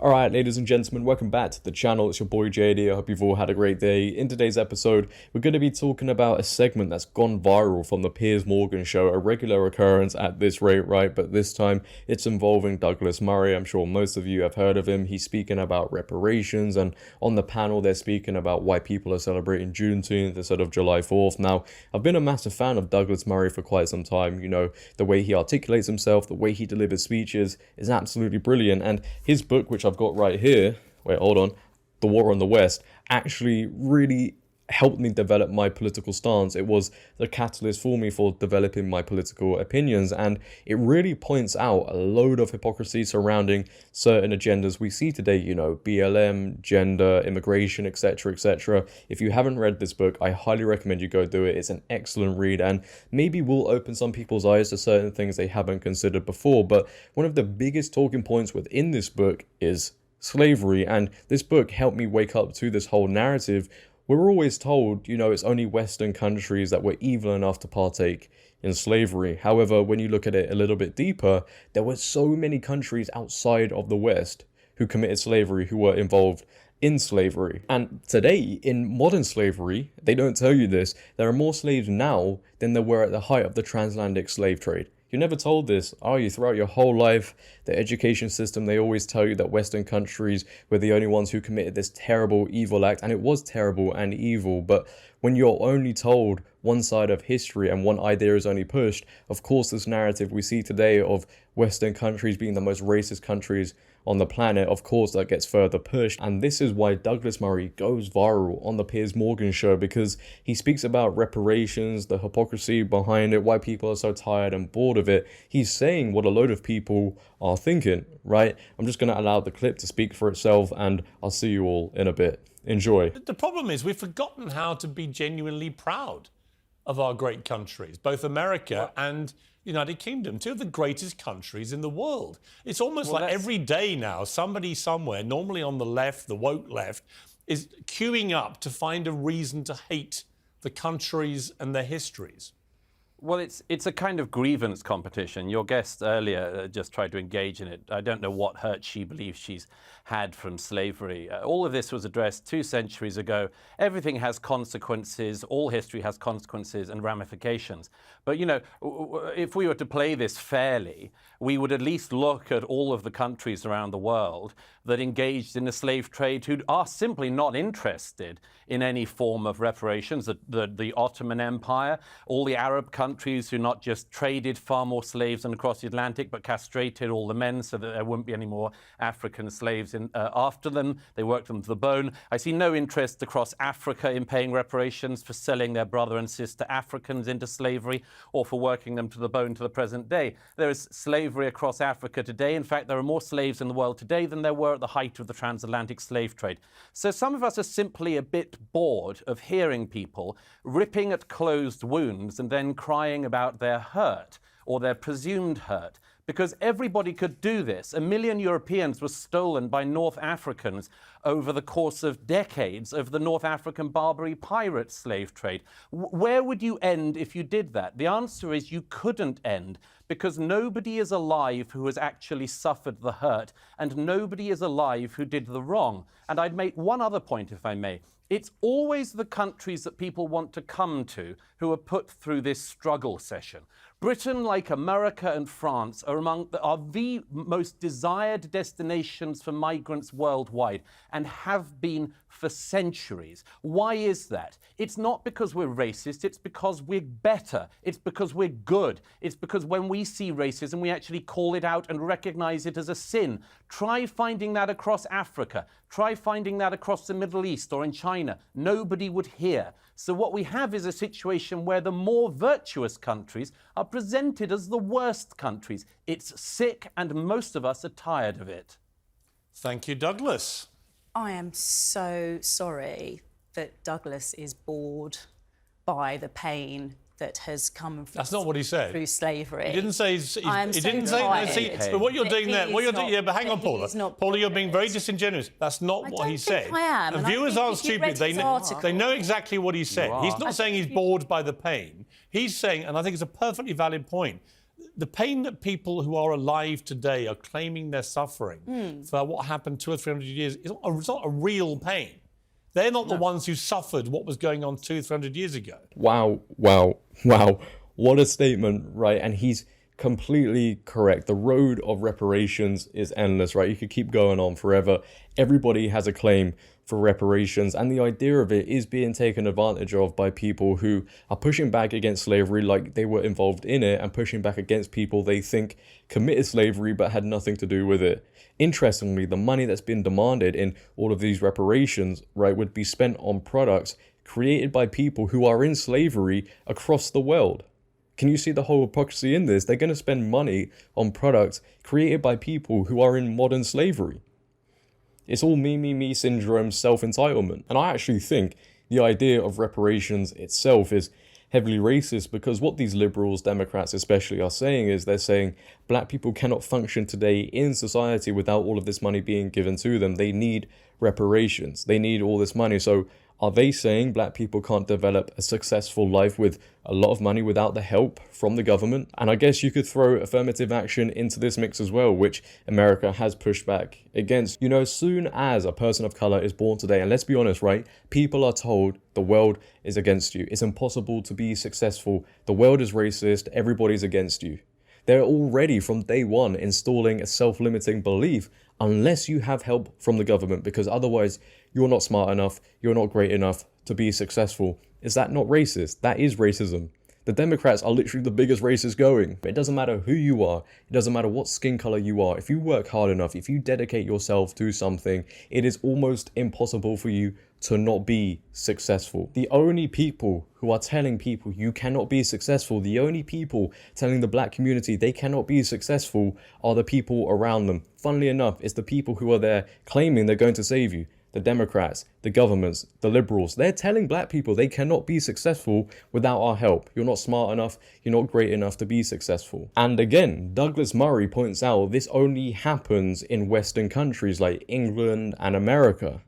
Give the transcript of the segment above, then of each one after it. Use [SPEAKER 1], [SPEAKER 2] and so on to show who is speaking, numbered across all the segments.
[SPEAKER 1] Alright, ladies and gentlemen, welcome back to the channel. It's your boy JD. I hope you've all had a great day. In today's episode, we're going to be talking about a segment that's gone viral from the Piers Morgan show, a regular occurrence at this rate, right? But this time, it's involving Douglas Murray. I'm sure most of you have heard of him. He's speaking about reparations, and on the panel, they're speaking about why people are celebrating Juneteenth instead of July 4th. Now, I've been a massive fan of Douglas Murray for quite some time. You know, the way he articulates himself, the way he delivers speeches is absolutely brilliant. And his book, which I've got right here, wait, hold on, The War on the West, actually really helped me develop my political stance. It was the catalyst for me for developing my political opinions, and it really points out a load of hypocrisy surrounding certain agendas we see today, you know, BLM, gender, immigration, etc, etc. If you haven't read this book, I highly recommend you go do it. It's an excellent read, and maybe will open some people's eyes to certain things they haven't considered before. But one of the biggest talking points within this book is slavery, and this book helped me wake up to this whole narrative. We're always told, you know, it's only Western countries that were evil enough to partake in slavery. However, when you look at it a little bit deeper, there were so many countries outside of the West who committed slavery, who were involved in slavery. And today, in modern slavery, they don't tell you this, there are more slaves now than there were at the height of the transatlantic slave trade. You're never told this, are you? Throughout your whole life, the education system, they always tell you that Western countries were the only ones who committed this terrible, evil act. And it was terrible and evil. But when you're only told one side of history and one idea is only pushed, of course, this narrative we see today of Western countries being the most racist countries on the planet, of course, that gets further pushed. And this is why Douglas Murray goes viral on the Piers Morgan show, because he speaks about reparations, the hypocrisy behind it, why people are so tired and bored of it. He's saying what a load of people are thinking, right? I'm just going to allow the clip to speak for itself, and I'll see you all in a bit. Enjoy.
[SPEAKER 2] The problem is we've forgotten how to be genuinely proud of our great countries, both America and United Kingdom, two of the greatest countries in the world. It's almost like every day now, somebody somewhere, normally on the left, the woke left, is queuing up to find a reason to hate the countries and their histories.
[SPEAKER 3] Well, it's a kind of grievance competition. Your guest earlier just tried to engage in it. I don't know what hurt she believes she's had from slavery. All of this was addressed 2 centuries ago. Everything has consequences. All history has consequences and ramifications. But, you know, if we were to play this fairly, we would at least look at all of the countries around the world that engaged in the slave trade who are simply not interested in any form of reparations. The Ottoman Empire, all the Arab countries who not just traded far more slaves than across the Atlantic, but castrated all the men so that there wouldn't be any more African slaves after them. They worked them to the bone. I see no interest across Africa in paying reparations for selling their brother and sister Africans into slavery or for working them to the bone to the present day. There is slavery across Africa today. In fact, there are more slaves in the world today than there were at the height of the transatlantic slave trade. So some of us are simply a bit bored of hearing people ripping at closed wounds and then crying about their hurt or their presumed hurt, because everybody could do this. 1 million Europeans were stolen by North Africans over the course of decades of the North African Barbary pirate slave trade. Where would you end if you did that? The answer is you couldn't end, because nobody is alive who has actually suffered the hurt, and nobody is alive who did the wrong. And I'd make one other point, if I may. It's always the countries that people want to come to who are put through this struggle session. Britain, like America and France, are the most desired destinations for migrants worldwide and have been for centuries. Why is that? It's not because we're racist, it's because we're better. It's because we're good. It's because when we see racism, we actually call it out and recognize it as a sin. Try finding that across Africa. Try finding that across the Middle East or in China. Nobody would hear. So what we have is a situation where the more virtuous countries are presented as the worst countries. It's sick, and most of us are tired of it.
[SPEAKER 2] Thank you, Douglas.
[SPEAKER 4] I am so sorry that Douglas is bored by the pain that has come from
[SPEAKER 2] That's not what he said.
[SPEAKER 4] Through slavery.
[SPEAKER 2] He didn't say.
[SPEAKER 4] I'm
[SPEAKER 2] he
[SPEAKER 4] so
[SPEAKER 2] didn't
[SPEAKER 4] tired.
[SPEAKER 2] say. But what you're doing there, yeah, but hang on, Paula. Paula, you're being very disingenuous. That's not what he said.
[SPEAKER 4] I am.
[SPEAKER 2] And viewers aren't stupid. They know exactly what he said. He's not saying he's bored by the pain. He's saying, and I think it's a perfectly valid point, the pain that people who are alive today are claiming they're suffering for what happened 200 or 300 years, it's not a real pain. They're not the ones who suffered what was going on 200 or 300 years ago.
[SPEAKER 1] Wow, wow, wow. What a statement, right? And he's completely correct. The road of reparations is endless, right? You could keep going on forever. Everybody has a claim for reparations, and the idea of it is being taken advantage of by people who are pushing back against slavery like they were involved in it, and pushing back against people they think committed slavery but had nothing to do with it. Interestingly, the money that's been demanded in all of these reparations, right, would be spent on products created by people who are in slavery across the world. Can you see the whole hypocrisy in this? They're going to spend money on products created by people who are in modern slavery. It's all me syndrome, self-entitlement. And I actually think the idea of reparations itself is heavily racist, because what these liberals, Democrats especially, are saying is they're saying black people cannot function today in society without all of this money being given to them. They need reparations. They need all this money. So are they saying black people can't develop a successful life with a lot of money without the help from the government? And I guess you could throw affirmative action into this mix as well, which America has pushed back against. You know, as soon as a person of color is born today, and let's be honest, right? People are told the world is against you. It's impossible to be successful. The world is racist. Everybody's against you. They're already from day one installing a self-limiting belief unless you have help from the government, because otherwise you're not smart enough, you're not great enough to be successful. Is that not racist? That is racism. The Democrats are literally the biggest racists going. It doesn't matter who you are. It doesn't matter what skin color you are. If you work hard enough, if you dedicate yourself to something, it is almost impossible for you to not be successful. The only people who are telling people you cannot be successful, the only people telling the black community they cannot be successful, are the people around them. Funnily enough, it's the people who are there claiming they're going to save you. The Democrats, the governments, the liberals, they're telling black people they cannot be successful without our help. You're not smart enough, you're not great enough to be successful. And again, Douglas Murray points out this only happens in Western countries like England and America.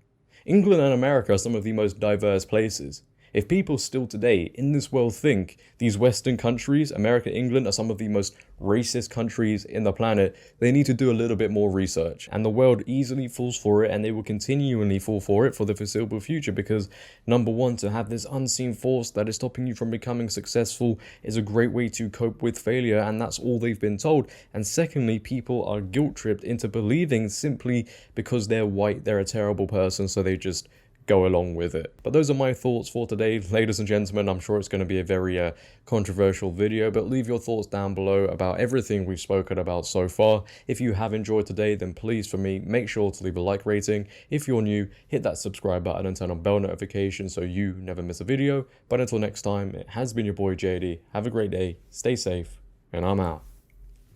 [SPEAKER 1] England and America are some of the most diverse places. If people still today in this world think these Western countries, America, England, are some of the most racist countries in the planet, they need to do a little bit more research. And the world easily falls for it, and they will continually fall for it for the foreseeable future, because number one, to have this unseen force that is stopping you from becoming successful is a great way to cope with failure, and that's all they've been told. And secondly, people are guilt-tripped into believing simply because they're white, they're a terrible person, so they just go along with it. But those are my thoughts for today, ladies and gentlemen. I'm sure it's going to be a very controversial video, but leave your thoughts down below about everything we've spoken about so far. If you have enjoyed today, then please, for me, make sure to leave a like rating. If you're new, hit that subscribe button and turn on bell notifications so you never miss a video. But until next time, it has been your boy JD. Have a great day, stay safe, and I'm out.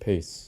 [SPEAKER 1] Peace.